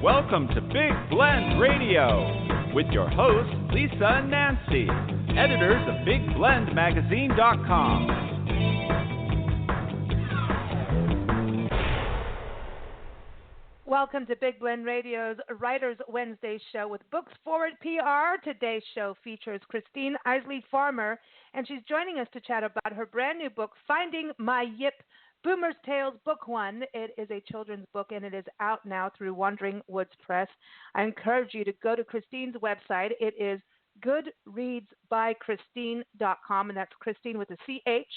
Welcome to Big Blend Radio with your hosts, Lisa and Nancy, editors of BigBlendMagazine.com. Welcome to Big Blend Radio's Writers Wednesday show with Books Forward PR. Today's show features Author-Christine-Isley-Farmer, and she's joining us to chat about her brand new book, Finding-My-Yip, Boomer's Tales, Book 1. It is a children's book, and it is out now through Wandering Woods Press. I encourage you to go to Christine's website. It is goodreadsbychristine.com, and that's Christine with a CH.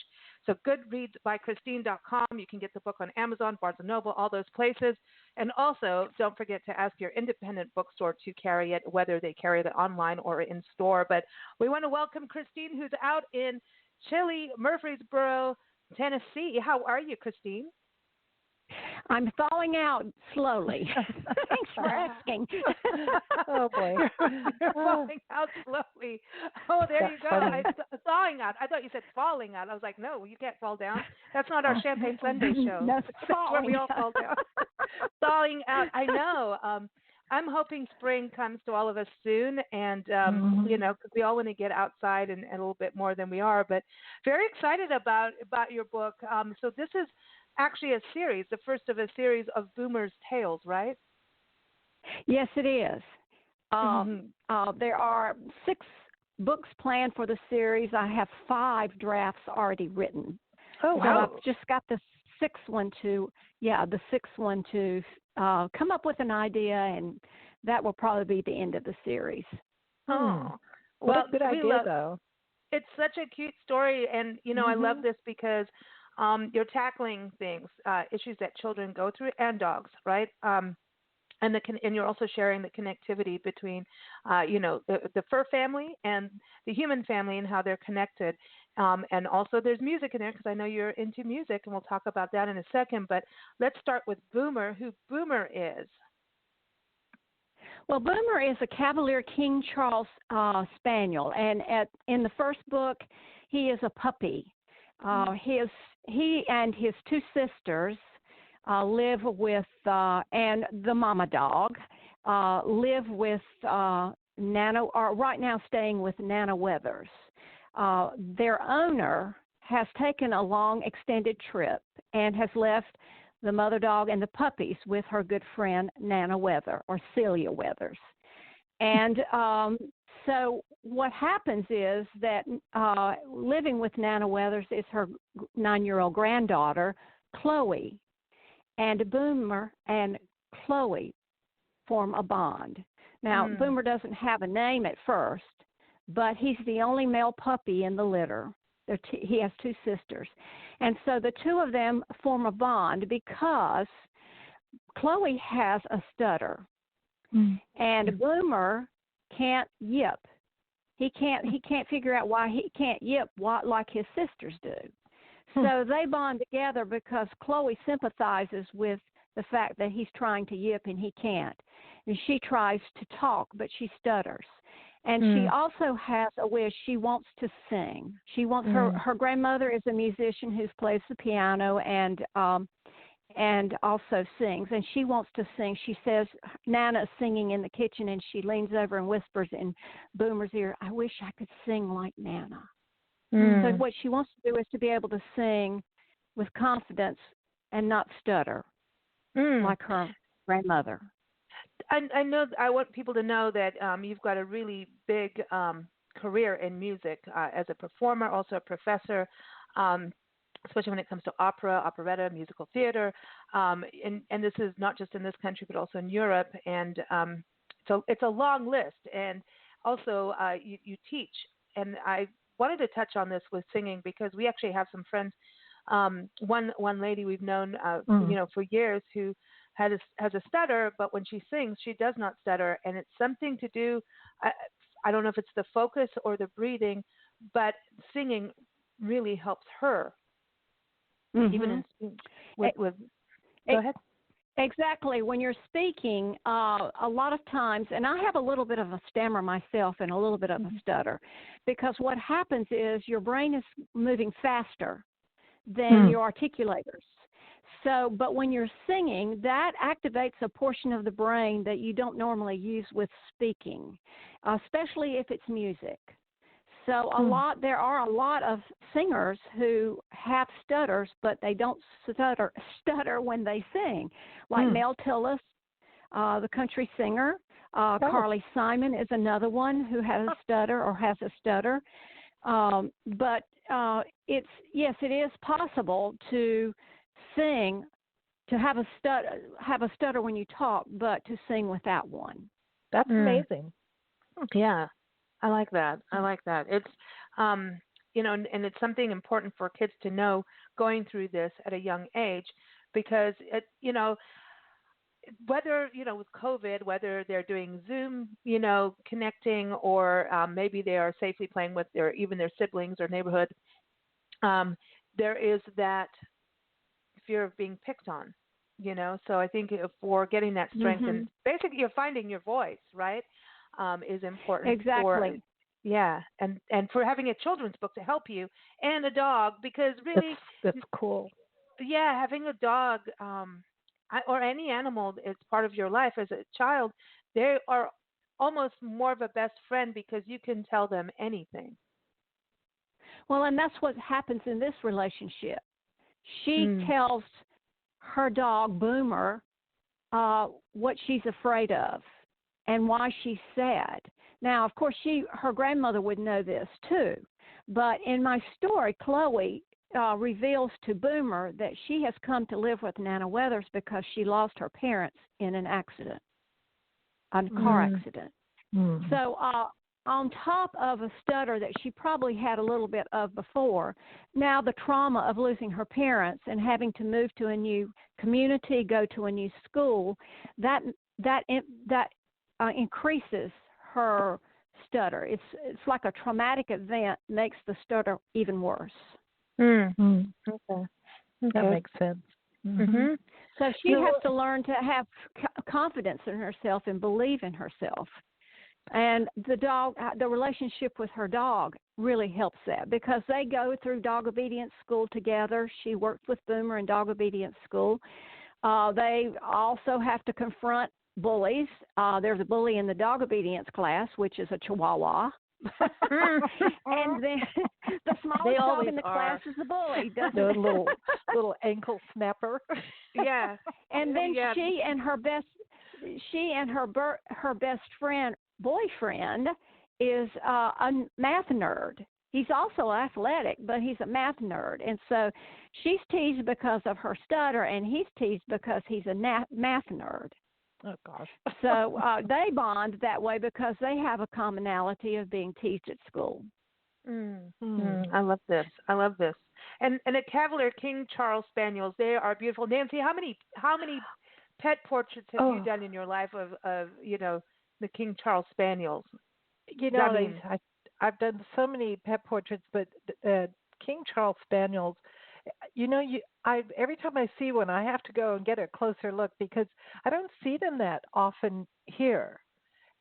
So goodreadsbychristine.com. You can get the book on Amazon, Barnes & Noble, all those places. And also, don't forget to ask your independent bookstore to carry it, whether they carry it online or in store. But we want to welcome Christine, who's out in chilly Murfreesboro, Tennessee. How are you, Christine? I'm thawing out slowly. Thanks for asking. Oh, boy. You're thawing out slowly. Oh, there you go. Thawing out. I thought you said falling out. I was like, no, you can't fall down. That's not our Champagne Sunday show. No, that's where we all fall down. Thawing out. I know. I'm hoping spring comes to all of us soon, and, you know, because we all want to get outside and a little bit more than we are. But very excited about your book. So this is actually a series, the first of a series of Boomer's Tales, right? Yes, it is. There are 6 books planned for the series. I have 5 drafts already written. Oh, so wow. I've just got the sixth one to come up with an idea, and that will probably be the end of the series. Oh, well, what a good idea, though. It's such a cute story, and, you know, I love this because you're tackling things, issues that children go through, and dogs, right? And you're also sharing the connectivity between, you know, the fur family and the human family and how they're connected. And also there's music in there because I know you're into music, and we'll talk about that in a second. But let's start with Boomer, who Boomer is. Well, Boomer is a Cavalier King Charles Spaniel, and in the first book, he is a puppy. He and his 2 sisters live with, and the mama dog, live with Nana, or right now staying with Nana Weathers. Their owner has taken a long extended trip and has left the mother dog and the puppies with her good friend Nana Weather, or Celia Weathers. And so what happens is that living with Nana Weathers is her 9-year-old granddaughter, Chloe. And Boomer and Chloe form a bond. Now, Boomer doesn't have a name at first, but he's the only male puppy in the litter. He has 2 sisters. And so the 2 of them form a bond because Chloe has a stutter. And Boomer can't yip. He can't figure out why he can't yip like his sisters do. So they bond together because Chloe sympathizes with the fact that he's trying to yip and he can't. And she tries to talk, but she stutters. And she also has a wish. She wants to sing. She wants her grandmother is a musician who plays the piano and also sings. And she wants to sing. She says Nana is singing in the kitchen, and she leans over and whispers in Boomer's ear, "I wish I could sing like Nana." So what she wants to do is to be able to sing with confidence and not stutter like her grandmother. I know. I want people to know that you've got a really big career in music as a performer, also a professor, especially when it comes to opera, operetta, musical theater. And this is not just in this country, but also in Europe. And so it's a long list. And also you teach. And I wanted to touch on this with singing because we actually have some friends. One lady we've known, you know, for years who has a stutter, but when she sings, she does not stutter, and it's something to do. I don't know if it's the focus or the breathing, but singing really helps her, even in speech. Go ahead. Exactly. When you're speaking, a lot of times, and I have a little bit of a stammer myself and a little bit of a stutter, because what happens is your brain is moving faster than your articulators. So, but when you're singing, that activates a portion of the brain that you don't normally use with speaking, especially if it's music. So there are a lot of singers who have stutters, but they don't stutter when they sing. Like Mel Tillis, the country singer. Carly Simon is another one who has a stutter or has a stutter. But it is possible to sing, to have a stutter when you talk, but to sing without one. That's amazing. Yeah, I like that. It's, and it's something important for kids to know going through this at a young age, because whether, with COVID, whether they're doing Zoom, connecting, or maybe they are safely playing with even their siblings or neighborhood, there is that fear of being picked on, So I think for getting that strength and basically you're finding your voice, right, is important. Exactly. And for having a children's book to help you, and a dog, because really that's cool. Yeah, having a dog or any animal as part of your life as a child, they are almost more of a best friend because you can tell them anything. Well, and that's what happens in this relationship. She tells her dog, Boomer, what she's afraid of and why she's sad. Now, of course, her grandmother would know this too. But in my story, Chloe reveals to Boomer that she has come to live with Nana Weathers because she lost her parents in a car accident. So on top of a stutter that she probably had a little bit of before, now the trauma of losing her parents and having to move to a new community, go to a new school, that increases her stutter. It's like a traumatic event makes the stutter even worse. Okay. That makes sense. So she has to learn to have confidence in herself and believe in herself. And the relationship with her dog really helps that because they go through dog obedience school together. She works with Boomer in dog obedience school. They also have to confront bullies. There's a bully in the dog obedience class, which is a Chihuahua. And then the smallest dog in the class is the bully. The little ankle snapper. Yeah. And then she and her best friend boyfriend is a math nerd. He's also athletic, but he's a math nerd. And so she's teased because of her stutter, and he's teased because he's a math nerd. Oh, gosh. So they bond that way because they have a commonality of being teased at school. I love this. And a Cavalier King Charles Spaniels, they are beautiful. Nancy, how many pet portraits have you done in your life of the King Charles Spaniels? I've done so many pet portraits, but King Charles Spaniels, every time I see one, I have to go and get a closer look because I don't see them that often here.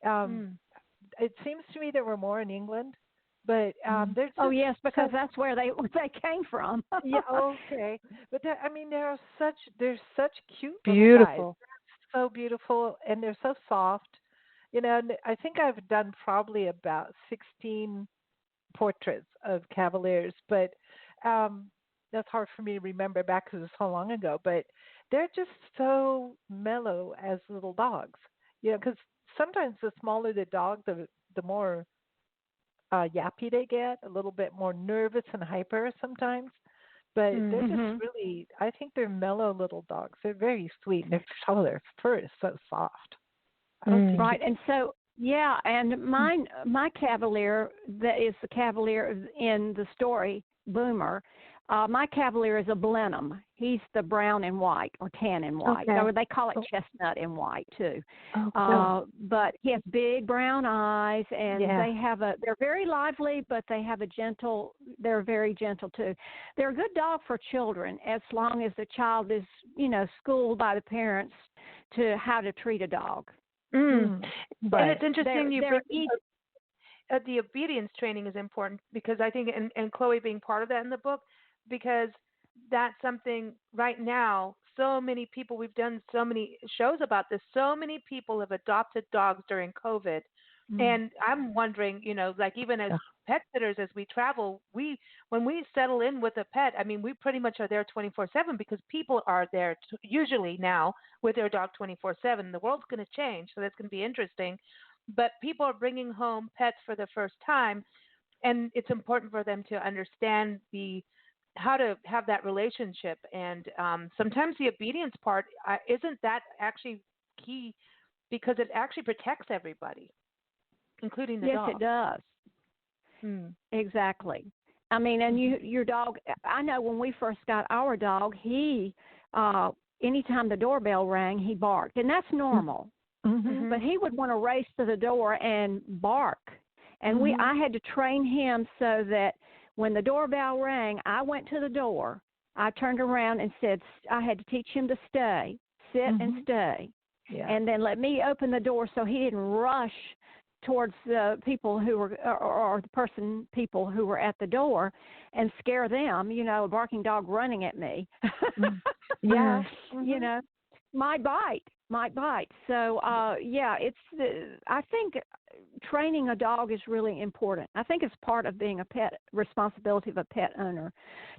It seems to me there were more in England, but there's yes, because that's where they came from. Yeah, okay, but they're such cute, beautiful, so beautiful, and they're so soft. And I think I've done probably about 16 portraits of Cavaliers, but that's hard for me to remember back because it's so long ago. But they're just so mellow as little dogs, because sometimes the smaller the dog, the more yappy they get, a little bit more nervous and hyper sometimes. But they're just really, I think they're mellow little dogs. They're very sweet, and their fur is so soft. Right, and so and my Cavalier that is the Cavalier in the story, Boomer. My Cavalier is a Blenheim. He's the brown and white or tan and white, or they call it chestnut and white too. But he has big brown eyes, and they're very lively, but they have they're very gentle too. They're a good dog for children as long as the child is, schooled by the parents to how to treat a dog. And it's interesting you bring the obedience training is important because I think, and Chloe being part of that in the book, because that's something right now so many people, we've done so many shows about this, so many people have adopted dogs during COVID. And I'm wondering, like even as pet sitters, as we travel, when we settle in with a pet, I mean, we pretty much are there 24/7 because people are there usually now with their dog 24/7. The world's going to change, so that's going to be interesting. But people are bringing home pets for the first time, and it's important for them to understand how to have that relationship. And sometimes the obedience part isn't that actually key because it actually protects everybody, including the dog. Yes, it does. Exactly. I mean, and your dog, I know when we first got our dog, he, anytime the doorbell rang, he barked. And that's normal. But he would want to race to the door and bark. And I had to train him so that when the doorbell rang, I went to the door. I turned around and said, I had to teach him to stay, sit and stay. Yeah. And then let me open the door so he didn't rush towards the people who were, or the people who were at the door and scare them, a barking dog running at me. Yeah. Might bite. So, I think training a dog is really important. I think it's part of being a pet, responsibility of a pet owner,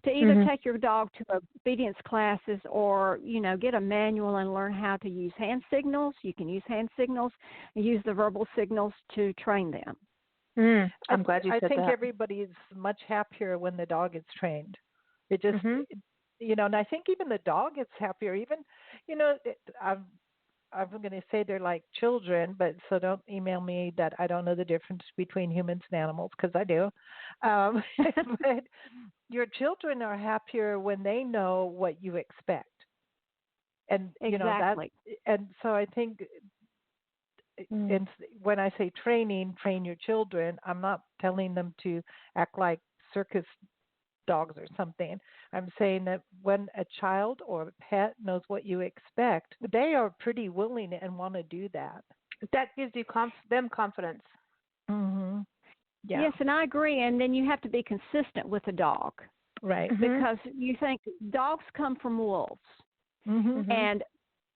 to either take your dog to obedience classes or, get a manual and learn how to use hand signals. You can use hand signals and use the verbal signals to train them. I'm glad you said that. I think everybody's much happier when the dog is trained. It just, and I think even the dog gets happier. Even, I'm going to say they're like children, but so don't email me that I don't know the difference between humans and animals, because I do. But your children are happier when they know what you expect. And, exactly. And so I think when I say train your children, I'm not telling them to act like circus dogs or something. I'm saying that when a child or a pet knows what you expect, they are pretty willing and want to do that. That gives you them confidence. Yeah. Yes, and I agree. And then you have to be consistent with the dog. Right. Because you think dogs come from wolves. And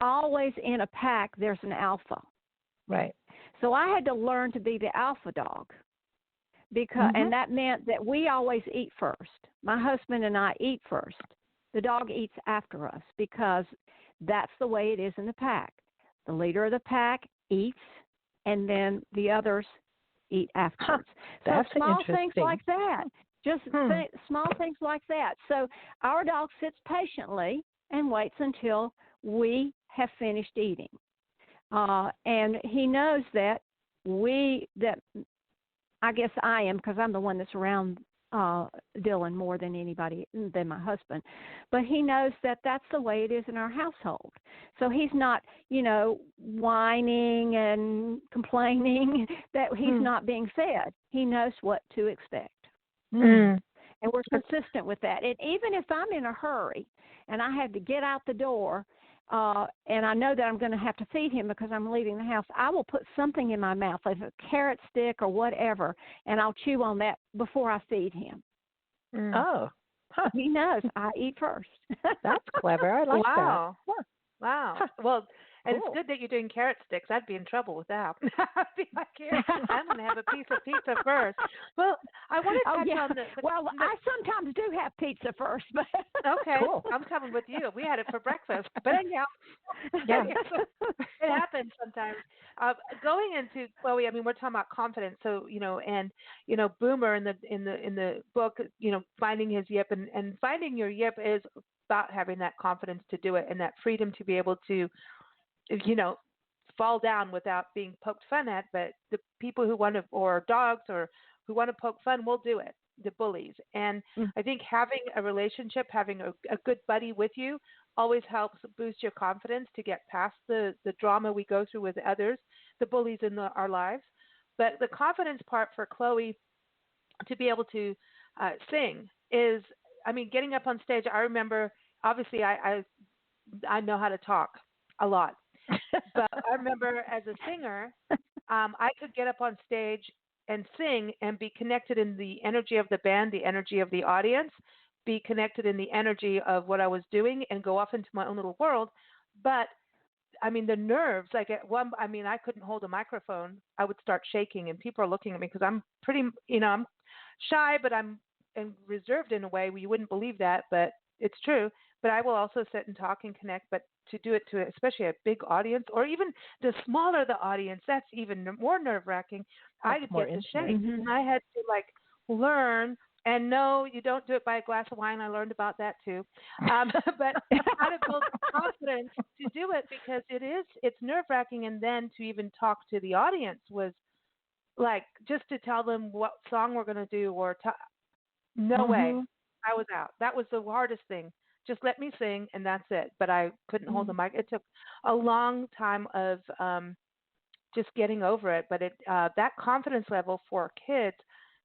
always in a pack, there's an alpha. Right. So I had to learn to be the alpha dog. And that meant that we always eat first. My husband and I eat first. The dog eats after us because that's the way it is in the pack. The leader of the pack eats, and then the others eat afterwards. That's so small interesting. things like that. Just small things like that. So our dog sits patiently and waits until we have finished eating. And he knows that I guess I am, because I'm the one that's around Dylan more than anybody, than my husband. But he knows that that's the way it is in our household. So he's not, whining and complaining that he's not being fed. He knows what to expect. And we're consistent with that. And even if I'm in a hurry and I have to get out the door, and I know that I'm going to have to feed him because I'm leaving the house, I will put something in my mouth, like a carrot stick or whatever, and I'll chew on that before I feed him. Oh. He knows I eat first. That's clever. I like that. Huh. Wow. Well, and it's good that you're doing carrot sticks. I'd be in trouble with that. I'd be like, I'm going to have a piece of pizza first. Well, I want to touch on the I sometimes do have pizza first. But okay, cool. I'm coming with you. We had it for breakfast. But anyhow, it happens sometimes. Going into Chloe, I mean, we're talking about confidence. So, Boomer in the book, finding his yip and finding your yip is about having that confidence to do it and that freedom to be able to, fall down without being poked fun at. But the people who want to, or dogs, or who want to poke fun, will do it. The bullies. And I think having a relationship, having a good buddy with you, always helps boost your confidence to get past the drama we go through with others, the bullies in our lives. But the confidence part for Chloe to be able to sing is, getting up on stage. I remember, obviously, I know how to talk a lot. But I remember as a singer, I could get up on stage and sing and be connected in the energy of the band, the energy of the audience. be connected in the energy of what I was doing and go off into my own little world. But I mean, the nerves, like at one, I mean, I couldn't hold a microphone. I would start shaking and people are looking at me because I'm pretty, I'm shy, but I'm and reserved in a way where you wouldn't believe that, but it's true. But I will also sit and talk and connect, but to do it to especially a big audience or even the smaller the audience, that's even more nerve wracking. I get to shake. Mm-hmm. I had to like learn. And no, you don't do it by a glass of wine. I learned about that too. But how to build confidence to do it because it's nerve wracking. And then to even talk to the audience was like just to tell them what song we're going to do or no way. I was out. That was the hardest thing. Just let me sing and that's it. But I couldn't hold the mic. It took a long time of just getting over it. But that confidence level for kids,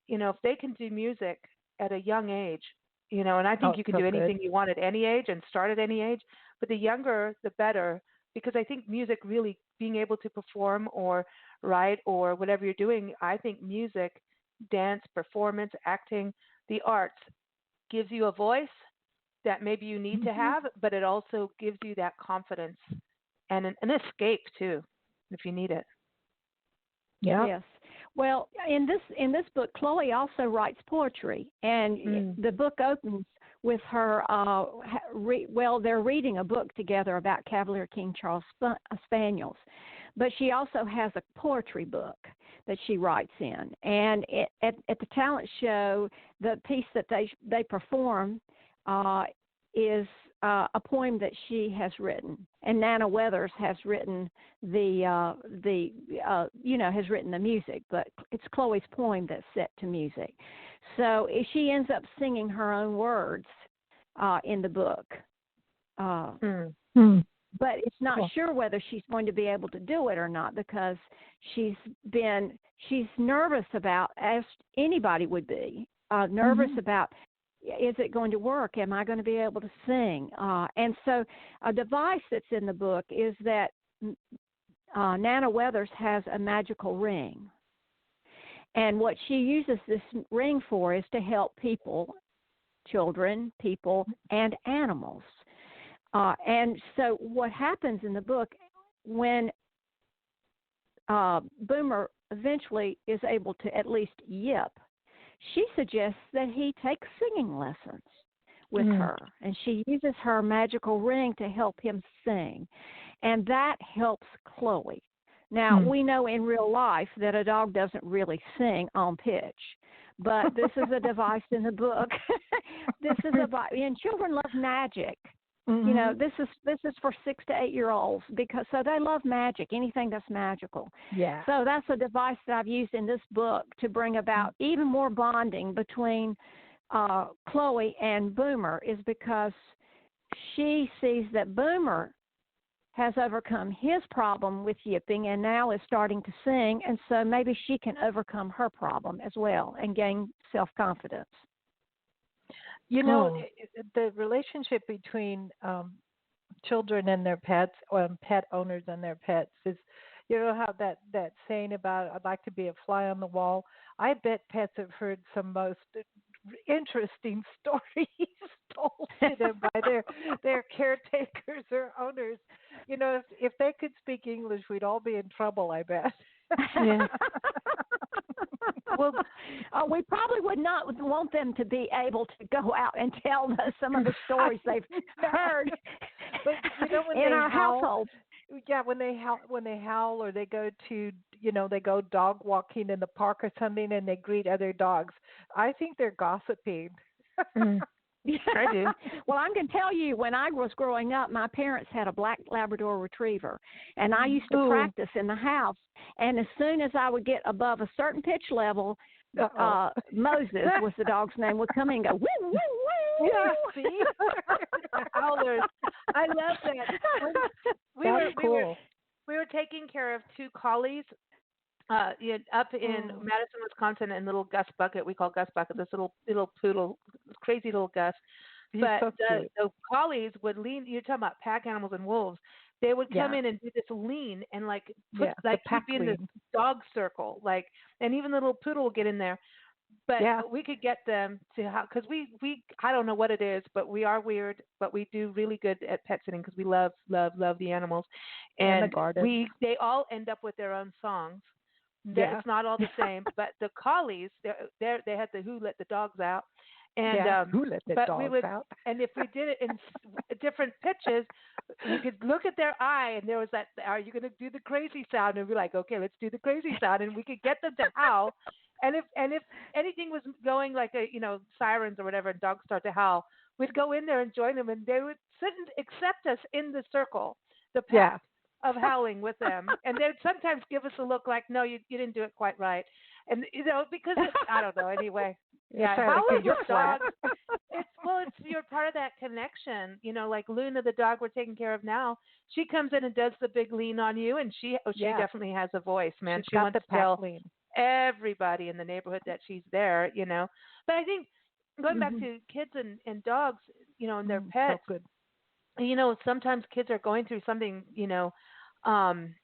if they can do music at a young age, and I think you can do anything you want at any age and start at any age, but the younger, the better, because I think music really being able to perform or write or whatever you're doing, I think music, dance, performance, acting, the arts gives you a voice that maybe you need to have, but it also gives you that confidence and an escape too, if you need it. Yeah. Yes. Well, in this book, Chloe also writes poetry, and the book opens with her. They're reading a book together about Cavalier King Charles Spaniels, but she also has a poetry book that she writes in. And at the talent show, the piece that they perform is a poem that she has written, and Nana Weathers has written has written the music, but it's Chloe's poem that's set to music. So she ends up singing her own words in the book. But it's not sure whether she's going to be able to do it or not because she's nervous about, as anybody would be, nervous about, is it going to work? Am I going to be able to sing? And so a device that's in the book is that Nana Weathers has a magical ring. And what she uses this ring for is to help people, children, people, and animals. And so what happens in the book when Boomer eventually is able to at least yip, she suggests that he take singing lessons with her, and she uses her magical ring to help him sing, and that helps Chloe. Now, we know in real life that a dog doesn't really sing on pitch, but this is a device in the book. And children love magic. This is for 6 to 8 year olds so they love magic, anything that's magical. Yeah. So that's a device that I've used in this book to bring about even more bonding between Chloe and Boomer, is because she sees that Boomer has overcome his problem with yipping and now is starting to sing, and so maybe she can overcome her problem as well and gain self-confidence. The relationship between children and their pets, or pet owners and their pets, is, how that saying about I'd like to be a fly on the wall. I bet pets have heard some most interesting stories told to them by their caretakers or owners. If they could speak English, we'd all be in trouble, I bet. Yeah. Well, we probably would not want them to be able to go out and tell some of the stories they've heard but, in our household. Yeah, when they howl, or they go to, they go dog walking in the park or something, and they greet other dogs. I think they're gossiping. I do. Well, I'm going to tell you, when I was growing up, my parents had a black Labrador Retriever, and I used to practice in the house. And as soon as I would get above a certain pitch level, Moses was the dog's name, would come in and go, woo, woo, woo. Yeah, see? Howlers. I love that. We were taking care of 2 collies up in Madison, Wisconsin, and little Gus Bucket. We call Gus Bucket this little poodle, crazy little Gus. But so the collies would lean. You're talking about pack animals and wolves. They would come in and do this lean and keep in this dog circle, and even the little poodle will get in there. But Yeah. we could get them to how, because I don't know what it is, but we are weird, but we do really good at pet sitting because we love the animals, And the and garden. they all end up with their own songs. Yeah. It's not all the same, but the collies, they had the Who Let the Dogs Out, and Yeah. Who let the but we dogs would, out? and if we did it in different pitches, you could look at their eye, and there was that, are you going to do the crazy sound? And we're like, okay, let's do the crazy sound, and we could get them to howl. And if anything was going like a sirens or whatever, and dogs start to howl, we'd go in there and join them, and they would sit and accept us in the circle, the Yeah. pack of howling with them, and they'd sometimes give us a look like, no, you didn't do it quite right, and because I don't know anyway. Yeah, Sorry, howling you're with flat. dogs. It's you're part of that connection. Like Luna, the dog we're taking care of now. She comes in and does the big lean on you, and she Yeah. definitely has a voice, man. She's She got wants the to pack tell lean. everybody in the neighborhood that she's there. But I think going back Mhm. to kids and dogs, and their So pets. good. Sometimes kids are going through something,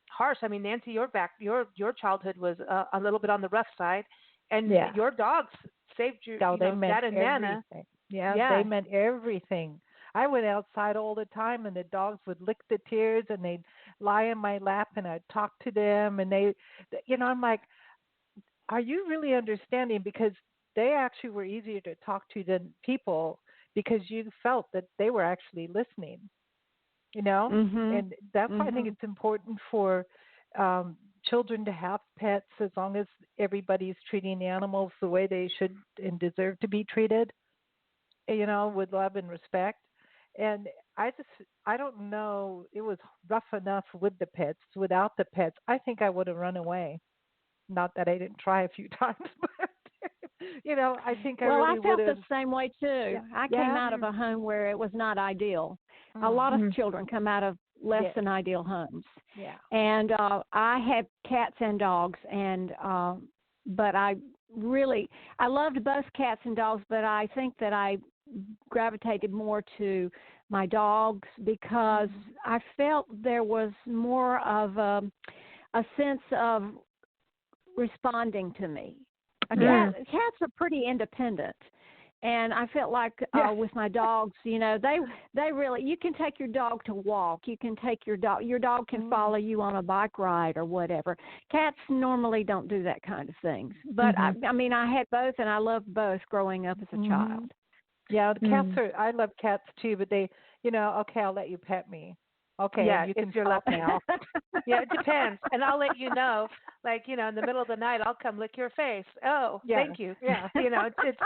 harsh. I mean, Nancy, your childhood was a little bit on the rough side, and Yeah. your dogs saved you. Oh, they meant Dad and Nana. everything. Yeah, Yeah. they meant everything. I went outside all the time, and the dogs would lick the tears, and they'd lie in my lap, and I'd talk to them, and I'm like, are you really understanding? Because they actually were easier to talk to than people, because you felt that they were actually listening, Mhm. and that's why I think Mhm. it's important for children to have pets, as long as everybody's treating the animals the way they should and deserve to be treated, with love and respect. And I don't know, it was rough enough with the pets. Without the pets, I think I would have run away. Not that I didn't try a few times, but I think I Well, I really would felt have. the same way too. Yeah. I came Yeah. out of a home where it was not ideal. A Mm. lot of Mhm. children come out of less Yes. than ideal homes. Yeah. And I had cats and dogs, and but I loved both cats and dogs, but I think that I gravitated more to my dogs because I felt there was more of a sense of responding to me. Cats are pretty independent, and I felt like with my dogs, they really, you can take your dog to walk, you can take your dog can follow you on a bike ride or whatever. Cats normally don't do that kind of things, but I mean, I had both, and I loved both growing up as a child. Yeah, the cats are. I love cats too, but they, okay, I'll let you pet me. Okay, Yeah, and you if can you're stop lucky. now. Yeah, it depends, and I'll let you know. Like in the middle of the night, I'll come lick your face. Oh, Yeah. thank you. Yeah. It's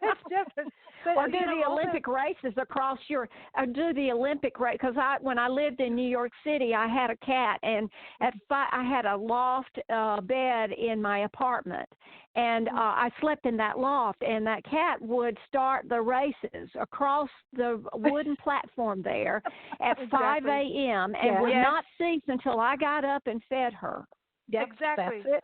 it's different. But Or do the also, Olympic races across do the Olympic race, because when I lived in New York City, I had a cat, and I had a loft bed in my apartment, and I slept in that loft, and that cat would start the races across the wooden platform there at 5 a.m. and would not cease until I got up and fed her. Yep, exactly. That's it.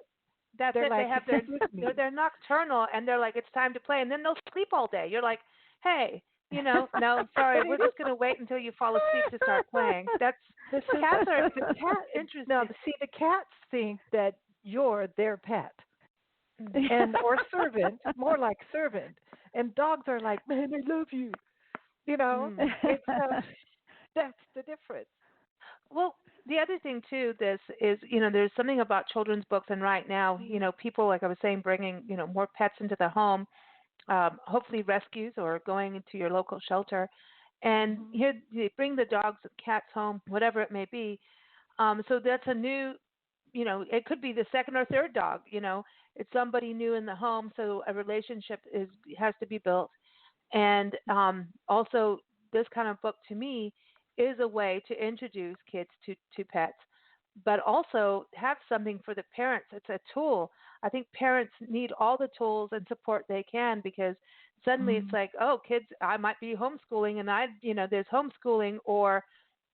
That's They're it. like, They have they're nocturnal, and they're like, it's time to play, and then they'll sleep all day. You're like, hey, no, sorry, we're just gonna wait until you fall asleep to start playing. That's cats are interesting. No, see, the cats think that you're their pet, and or servant, more like servant, and dogs are like, man, I love you. It's that's the difference. Well, the other thing too, this is, there's something about children's books, and right now, people, like I was saying, bringing, more pets into the home, hopefully rescues or going into your local shelter, and here they bring the dogs and cats home, whatever it may be. So that's a new, it could be the second or third dog. It's somebody new in the home, so a relationship has to be built, and also this kind of book to me is a way to introduce kids to pets, but also have something for the parents. It's a tool. I think parents need all the tools and support they can, because suddenly it's like, oh, kids, I might be homeschooling, and there's homeschooling, or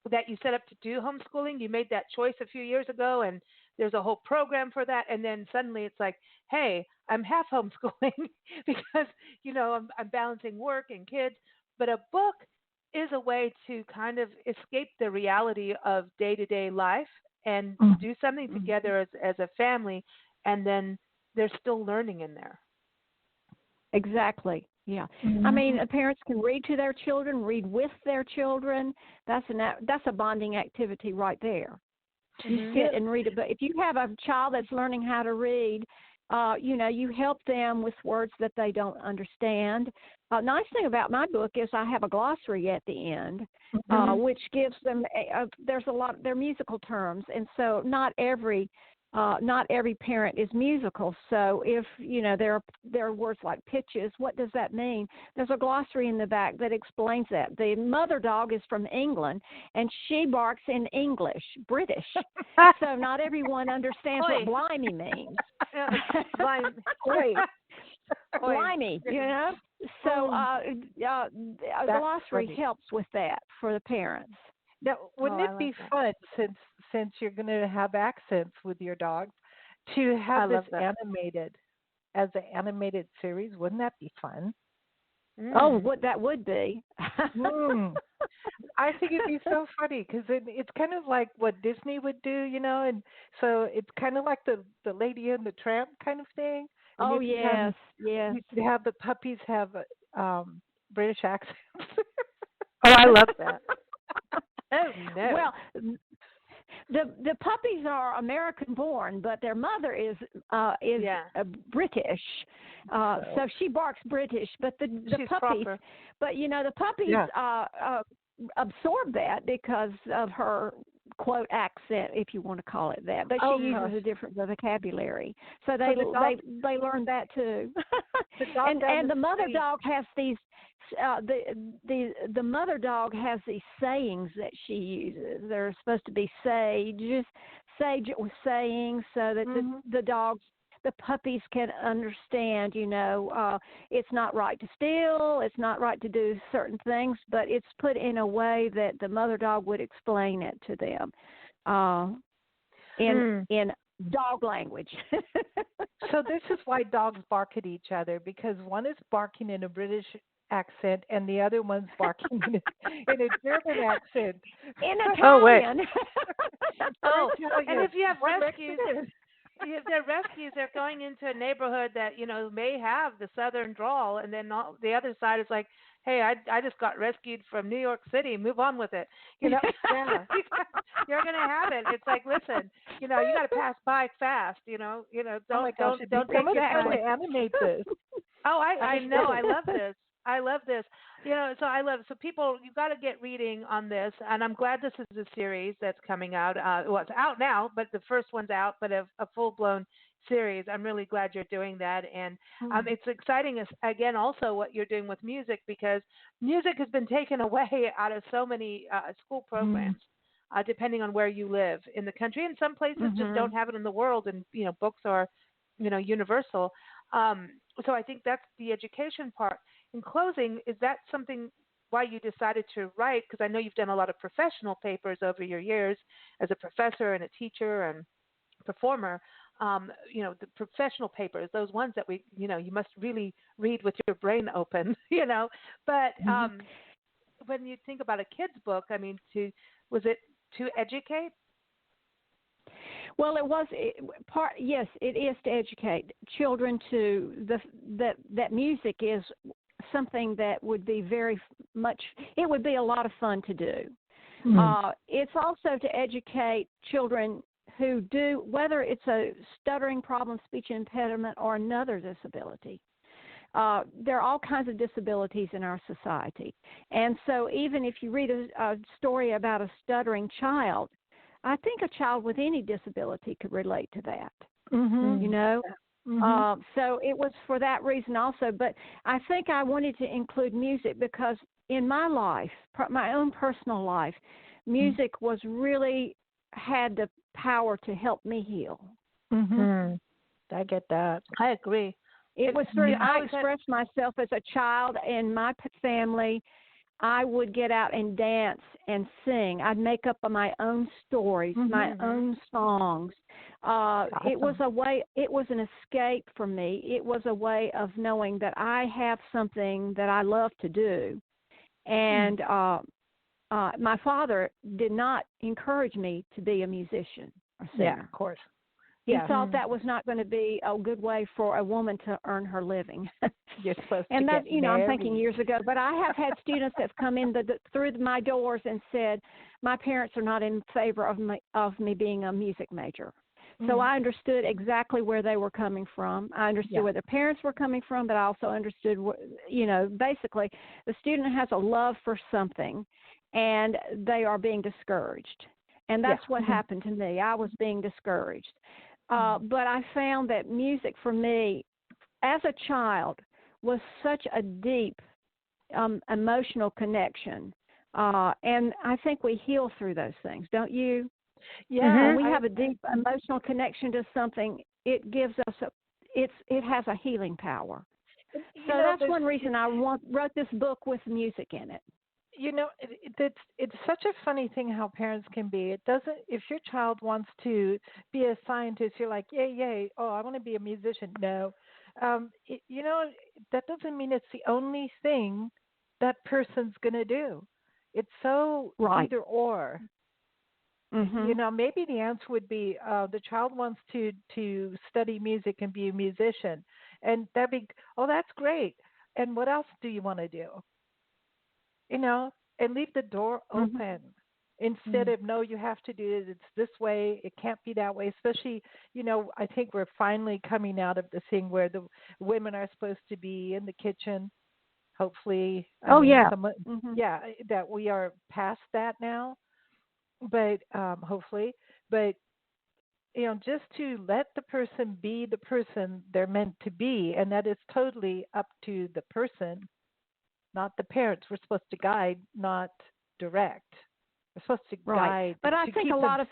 that you set up to do homeschooling. You made that choice a few years ago, and there's a whole program for that. And then suddenly it's like, hey, I'm half homeschooling because, I'm balancing work and kids. But a book is a way to kind of escape the reality of day-to-day life and do something together as a family, and then there's still learning in there. Exactly. Yeah. Mm-hmm. I mean, parents can read to their children, read with their children. That's a bonding activity right there. You sit and read it. But if you have a child that's learning how to read, you help them with words that they don't understand. Nice thing about my book is I have a glossary at the end, which gives them. They're musical terms, and so not every parent is musical. So if there are words like pitches, what does that mean? There's a glossary in the back that explains that. The mother dog is from England, and she barks in English, British. So not everyone understands what blimey means. Blimey, So a glossary helps with that for the parents. Now, wouldn't it be fun, since you're going to have accents with your dogs, to have this animated as an animated series? Wouldn't that be fun? Oh, that would be. I think it'd be so funny because it's kind of like what Disney would do, and so it's kind of like the Lady and the Tramp kind of thing. And yes. You could have the puppies have British accents. Oh, I love that. Oh no. Well, the puppies are American born, but their mother is British, so she barks British. But the puppies, proper. But the puppies absorb that because of her quote accent, if you want to call it that. But she uses a different vocabulary, so they learn that too. And the mother dog has these. The mother dog has these sayings that she uses. They're supposed to be sage with sayings, so that the puppies can understand. It's not right to steal. It's not right to do certain things, but it's put in a way that the mother dog would explain it to them in dog language. So this is why dogs bark at each other, because one is barking in a British accent and the other one's barking in a German accent. In Italian. Oh, wait. And if you have rescues, if they're rescues, they're going into a neighborhood that may have the southern drawl, and then the other side is like, hey, I just got rescued from New York City. Move on with it. You're gonna have it. It's like, listen, you got to pass by fast. Don't take your time to animate this. Oh, I know. I love this. So people, you've got to get reading on this, and I'm glad this is a series that's coming out. It's out now, but the first one's out, but a full-blown series. I'm really glad you're doing that, and it's exciting, again, also what you're doing with music, because music has been taken away out of so many school programs, depending on where you live in the country, and some places just don't have it in the world, and books are universal. So I think that's the education part. In closing, is that something why you decided to write? Because I know you've done a lot of professional papers over your years as a professor and a teacher and performer. The professional papers, those ones that you must really read with your brain open, But when you think about a kid's book, I mean, was it to educate? Well, yes, it is to educate children that music is something that would be it would be a lot of fun to do. It's also to educate children who do, whether it's a stuttering problem, speech impediment, or another disability. There are all kinds of disabilities in our society. And so even if you read a story about a stuttering child, I think a child with any disability could relate to that, So it was for that reason also. But I think I wanted to include music because in my life, my own personal life, music was really had the power to help me heal. I get that. I agree. It was through, I expressed myself as a child in my family. I would get out and dance and sing. I'd make up my own stories, my own songs. Awesome. It was a way. It was an escape for me. It was a way of knowing that I have something that I love to do. And my father did not encourage me to be a musician or singer. Yeah, of course. He Yeah. thought that was not going to be a good way for a woman to earn her living. You're supposed And to that, get married. I'm thinking years ago, but I have had students that have come in through my doors and said, my parents are not in favor of me being a music major. So I understood exactly where they were coming from. I understood where their parents were coming from, but I also understood, basically the student has a love for something and they are being discouraged. And that's what happened to me. I was being discouraged. But I found that music for me, as a child, was such a deep emotional connection. And I think we heal through those things, don't you? Yeah. When we have a deep emotional connection to something, it gives us it has a healing power. So that's one reason I wrote this book with music in it. It's such a funny thing how parents can be. It doesn't. If your child wants to be a scientist, you're like, yay, yay. Oh, I want to be a musician. No, that doesn't mean it's the only thing that person's gonna do. It's so either or. Maybe the answer would be the child wants to study music and be a musician, and that'd be, oh, that's great. And what else do you want to do? And leave the door open instead of, no, you have to do it. It's this way. It can't be that way. Especially, I think we're finally coming out of the thing where the women are supposed to be in the kitchen. Hopefully. That we are past that now. But hopefully. But, just to let the person be the person they're meant to be. And that is totally up to the person. Not the parents. We're supposed to guide, not direct. We're supposed to guide. But I think a lot of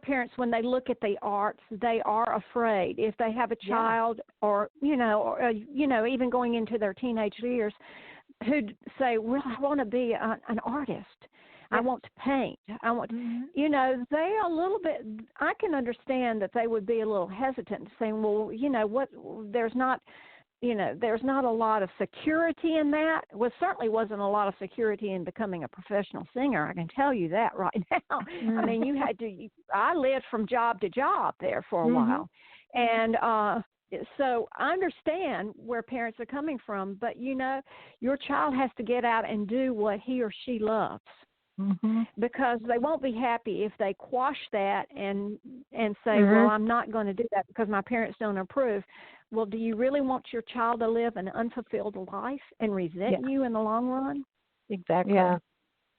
parents, when they look at the arts, they are afraid. If they have a child or even going into their teenage years, who say, well, I want to be an artist. I want to paint. I want, they are a little bit, I can understand that they would be a little hesitant saying, well, there's not a lot of security in that. Well, certainly wasn't a lot of security in becoming a professional singer. I can tell you that right now. I mean, I lived from job to job there for a while. And so I understand where parents are coming from, but, your child has to get out and do what he or she loves. Because they won't be happy if they quash that and say, well, I'm not going to do that because my parents don't approve. Well, do you really want your child to live an unfulfilled life and resent you in the long run? Exactly. Yeah,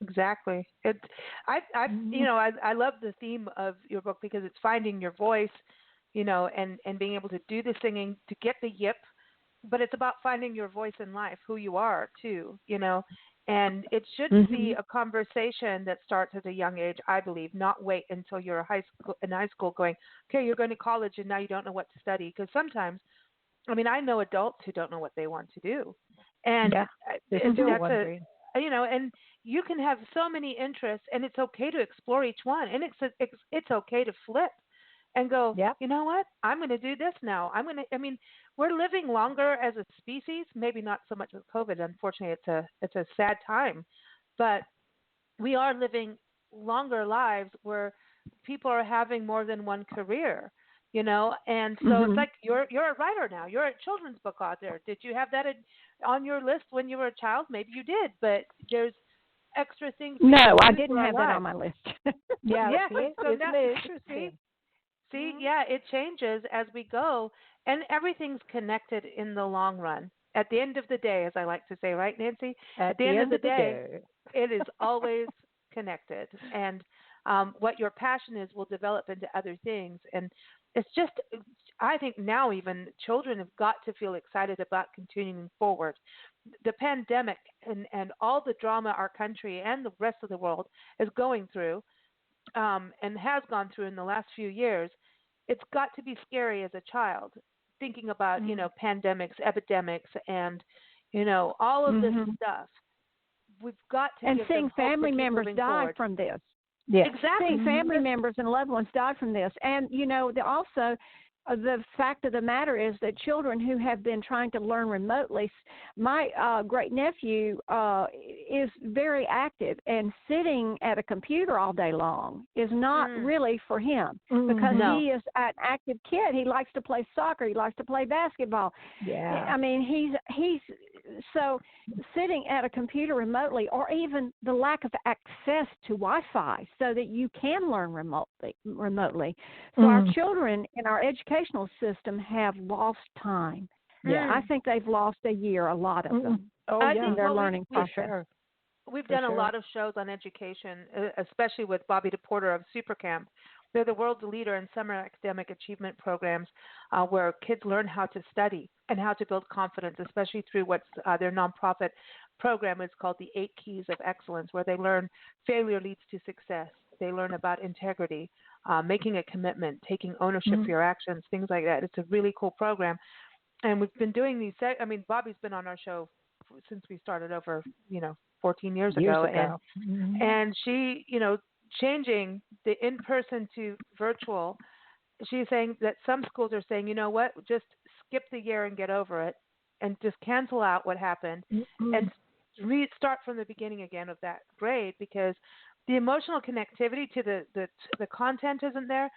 exactly. I love the theme of your book because it's finding your voice, and being able to do the singing to get the yip, but it's about finding your voice in life, who you are too, And it should be a conversation that starts at a young age, I believe, not wait until you're in high school going, okay, you're going to college and now you don't know what to study. Because sometimes, I know adults who don't know what they want to do. And they're still wondering. And you can have so many interests and it's okay to explore each one. And it's okay to flip and go, you know what, I'm going to do this now. We're living longer as a species, maybe not so much with COVID. Unfortunately, it's a sad time, but we are living longer lives where people are having more than one career, and so it's like you're a writer now. You're a children's book author. Did you have that on your list when you were a child? Maybe you did, but there's extra things. No, I didn't have that on my list. So that's interesting. See, it changes as we go, and everything's connected in the long run. At the end of the day, as I like to say, right, Nancy? At the end of the day, it is always connected. And what your passion is will develop into other things. And it's just, I think now even children have got to feel excited about continuing forward. The pandemic and all the drama our country and the rest of the world is going through, and has gone through in the last few years, it's got to be scary as a child, thinking about, pandemics, epidemics, and, all of this stuff. We've got to give seeing them hope family to keep members moving die forward. from this. Yeah, exactly. Seeing family members and loved ones die from this. And, also the fact of the matter is that children who have been trying to learn remotely, my great nephew is very active, and sitting at a computer all day long is not really for him because he is an active kid. He likes to play soccer. He likes to play basketball. Yeah. I mean, he's so sitting at a computer remotely, or even the lack of access to Wi-Fi so that you can learn remotely. So our children in our educational system have lost time. Yeah, I think they've lost a year, a lot of them. In their learning process. We've done a lot of shows on education, especially with Bobby DePorter of Supercamp. They're the world's leader in summer academic achievement programs where kids learn how to study and how to build confidence, especially through what's their nonprofit program is called the 8 Keys of Excellence, where they learn failure leads to success. They learn about integrity, making a commitment, taking ownership for your actions, things like that. It's a really cool program. And we've been doing these, Bobby's been on our show since we started over, 14 years ago. And she, changing the in-person to virtual, she's saying that some schools are saying, you know what, just skip the year and get over it and just cancel out what happened and restart from the beginning again of that grade, because the emotional connectivity to the content isn't there.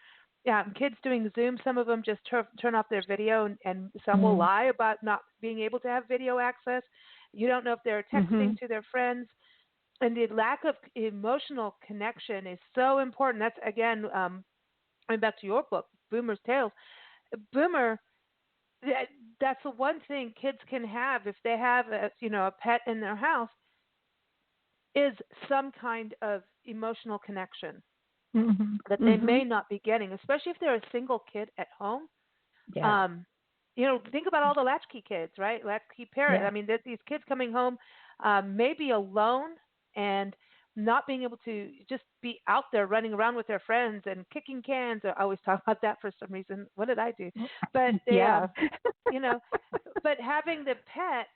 Kids doing Zoom, some of them just turn off their video, and some will lie about not being able to have video access. You don't know if they're texting to their friends. And the lack of emotional connection is so important. That's, again, going back to your book, Boomer's Tales. That's the one thing kids can have if they have a pet in their house, is some kind of emotional connection that they may not be getting, especially if they're a single kid at home. Yeah. Think about all the latchkey kids, right? Latchkey parents. Yeah. I mean, these kids coming home maybe alone and not being able to just be out there running around with their friends and kicking cans. I always talk about that for some reason. What did I do? But but having the pet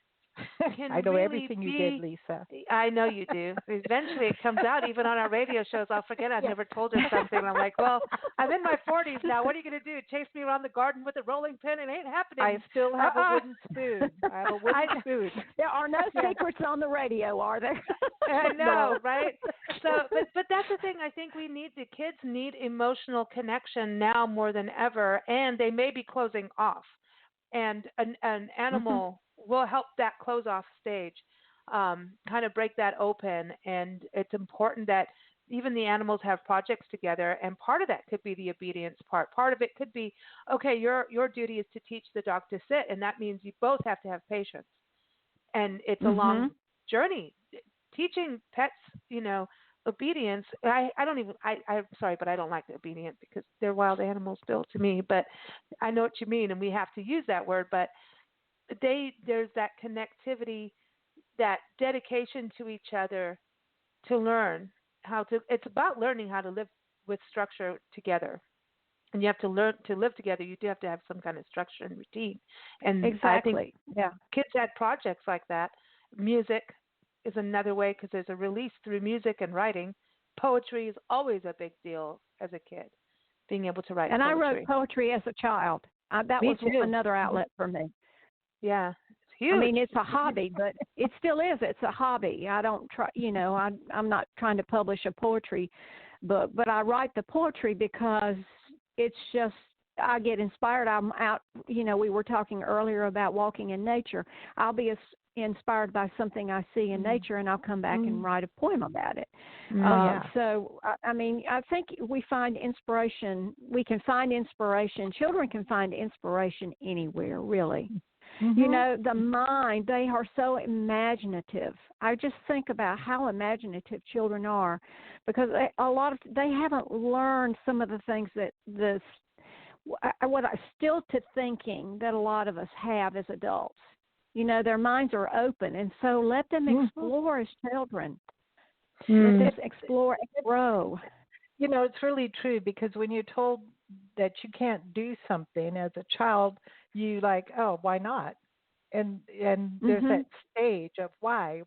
can I know really everything you did, Lisa. I know you do. Eventually it comes out, even on our radio shows. I'll forget I've never told her something. I'm like, well, I'm in my 40s now. What are you going to do? Chase me around the garden with a rolling pin? It ain't happening. I still have a wooden spoon. I have a wooden spoon. There are no secrets on the radio, are there? I know, right? So, but that's the thing. I think the kids need emotional connection now more than ever, and they may be closing off. And an animal will help that close off stage, kind of break that open. And it's important that even the animals have projects together. And part of that could be the obedience part. Part of it could be, okay, your duty is to teach the dog to sit. And that means you both have to have patience. And it's a long journey. Teaching pets, obedience. I'm sorry, but I don't like the obedient because they're wild animals still to me. But I know what you mean, and we have to use that word. But there's that connectivity, that dedication to each other to learn how to. It's about learning how to live with structure together, and you have to learn to live together. You do have to have some kind of structure and routine. And exactly, I think kids had projects like that. Music is another way, because there's a release through music and writing. Poetry is always a big deal as a kid, being able to write. And poetry. I wrote poetry as a child. That was another outlet for me. Yeah, it's huge. I mean, it's a hobby, but it still is. It's a hobby. I don't try. I'm not trying to publish a poetry book, but I write the poetry because it's just. I get inspired. I'm out. We were talking earlier about walking in nature. I'll be inspired by something I see in nature, and I'll come back and write a poem about it. So, I mean, I think we find inspiration. We can find inspiration. Children can find inspiration anywhere, really. The mind, they are so imaginative. I just think about how imaginative children are, because they haven't learned some of the things that what I still to thinking that a lot of us have as adults. Their minds are open, and so let them explore as children. Let them explore and grow. It's really true, because when you're told that you can't do something as a child, you like, oh, why not? And there's that stage of why,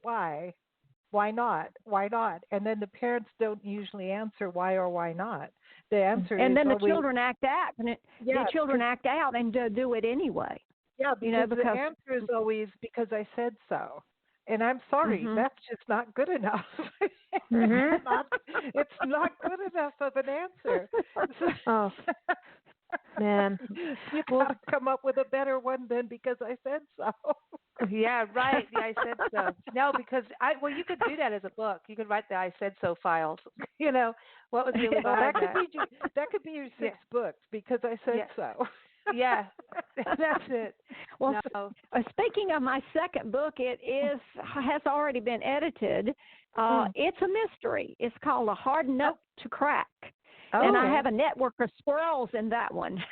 Why not? Why not? And then the parents don't usually answer why or why not. The answer and is then the always, children act out, and the children act out and do it anyway. Yeah, because the answer is always because I said so. And I'm sorry, that's just not good enough. It's not good enough of an answer. Oh, man. You got to come up with a better one than because I said so. Yeah, right. Yeah, I said so. No, because you could do that as a book. You could write the I said so files. What was really behind that? That could be your 6 books because I said so. Yeah, that's it. Well, speaking of my second book, has already been edited. It's a mystery. It's called A Hard Nut to Crack. And I have a network of squirrels in that one.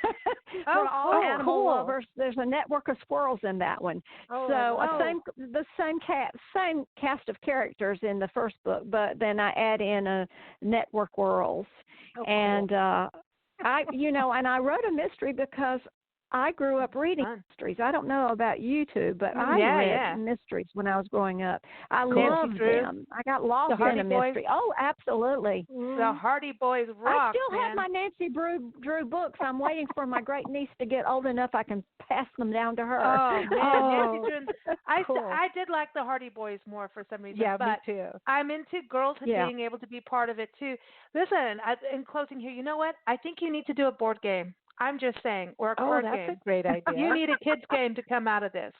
For all animal lovers, there's a network of squirrels in that one. The same cast of characters in the first book, but then I add in a network worlds. And I wrote a mystery because I grew up reading mysteries. I don't know about you two, but I read mysteries when I was growing up. I loved them. I got lost in a mystery. Oh, absolutely. The Hardy Boys rock. I still have my Nancy Drew books. I'm waiting for my great niece to get old enough I can pass them down to her. Oh, man. Nancy Drew. I did like the Hardy Boys more for some reason. Yeah, but me too. I'm into girls being able to be part of it, too. Listen, in closing here, you know what? I think you need to do a board game. I'm just saying, or a card game. Oh, that's a great idea. You need a kids game to come out of this.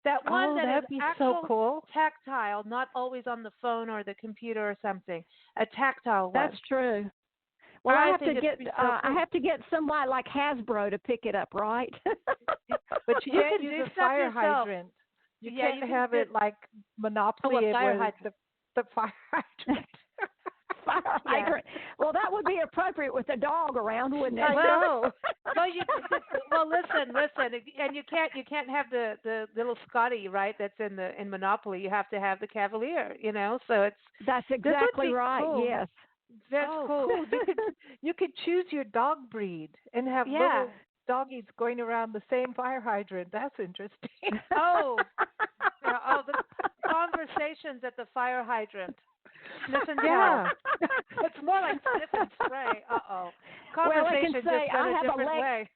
That one that is actual so cool. Tactile, not always on the phone or the computer or something. A tactile one. That's true. Well, I have to get somebody like Hasbro to pick it up, right? But you can't use a fire hydrant. You can't have it like Monopoly. The fire hydrant. Fire hydrant. Well, that would be appropriate with a dog around, wouldn't it? I know. Listen, and you can't have the little Scotty, right? That's in Monopoly. You have to have the Cavalier. So that's exactly right. Cool. Yes, that's cool. You could choose your dog breed and have little doggies going around the same fire hydrant. That's interesting. The conversations at the fire hydrant. Listen, it's more like sniff and spray. Conversation just done a different way.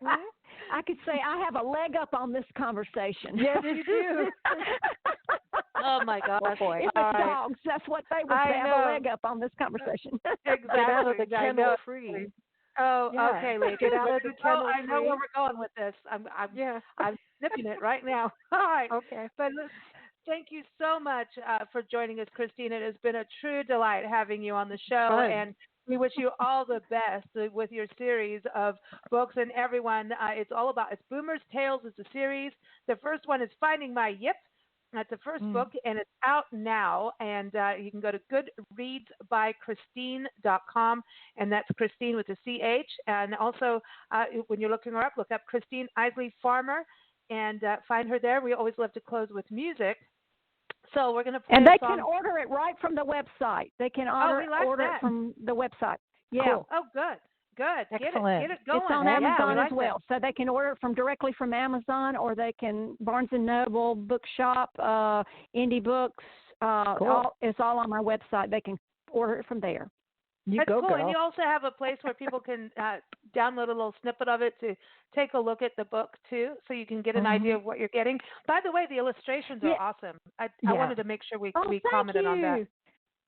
I could say I have a leg up on this conversation. Yes, you do. Oh my gosh! If it's dogs, that's what they would say. I have a leg up on this conversation. Exactly. Get out of the kennel free. Oh, okay, ladies. Get out of the kennel free. I know where we're going with this. I'm snipping it right now. All right. Okay. But thank you so much for joining us, Christine. It has been a true delight having you on the show, and we wish you all the best with your series of books. And everyone, it's Boomer's Tales is the series. The first one is Finding-My-Yip. That's the first book, and it's out now. And you can go to goodreadsbychristine.com, and that's Christine with a CH. And also, when you're looking her up, look up Christine-Isley-Farmer and find her there. We always love to close with music. So we're going to play and they can order it right from the website. They can order it from the website. Yeah. Cool. Oh, good. Excellent. Get it going. It's on Amazon as well. So they can order it directly from Amazon, or they can Barnes & Noble, Bookshop, Indie Books. It's all on my website. They can order it from there. That's cool. And you also have a place where people can download a little snippet of it to take a look at the book, too, so you can get an idea of what you're getting. By the way, the illustrations are awesome. I wanted to make sure we commented on that.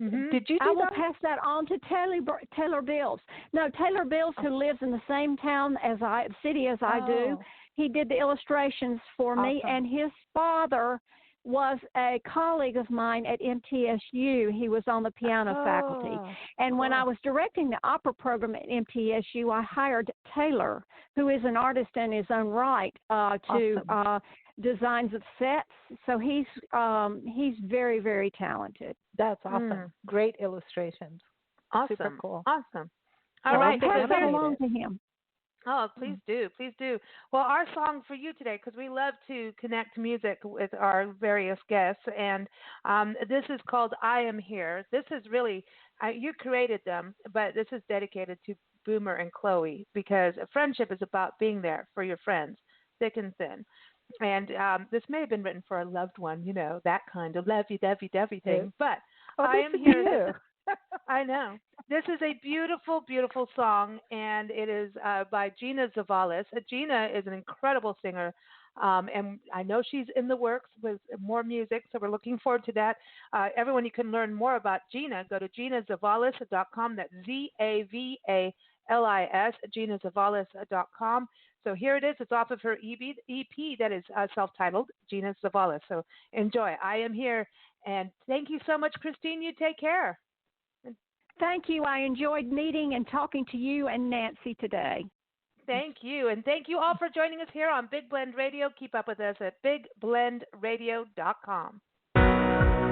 Mm-hmm. Did you do I will pass that on to Taylor Bills. No, Taylor Bills, who lives in the same city as I do, he did the illustrations for me, and his father was a colleague of mine at MTSU. He was on the piano faculty. And when I was directing the opera program at MTSU, I hired Taylor, who is an artist in his own right, to designs of sets. So he's very, very talented. That's awesome. Great illustrations. Awesome. Super cool. Awesome. All right. Pass that along to him. Oh, please do. Please do. Well, our song for you today, because we love to connect music with our various guests, and this is called I Am Here. This is really, you created them, but this is dedicated to Boomer and Chloe, because a friendship is about being there for your friends, thick and thin. And this may have been written for a loved one, that kind of lovey-dovey thing. But Oh, I this am is here. you. I know. This is a beautiful, beautiful song, and it is by Gina Zavalis. Gina is an incredible singer, and I know she's in the works with more music, so we're looking forward to that. Everyone, you can learn more about Gina. Go to ginazavalis.com. That's Zavalis, ginazavalis.com. So here it is. It's off of her EP that is self-titled, Gina Zavalis. So enjoy. I am here, and thank you so much, Christine. You take care. Thank you. I enjoyed meeting and talking to you and Nancy today. Thank you. And thank you all for joining us here on Big Blend Radio. Keep up with us at bigblend.radio.com.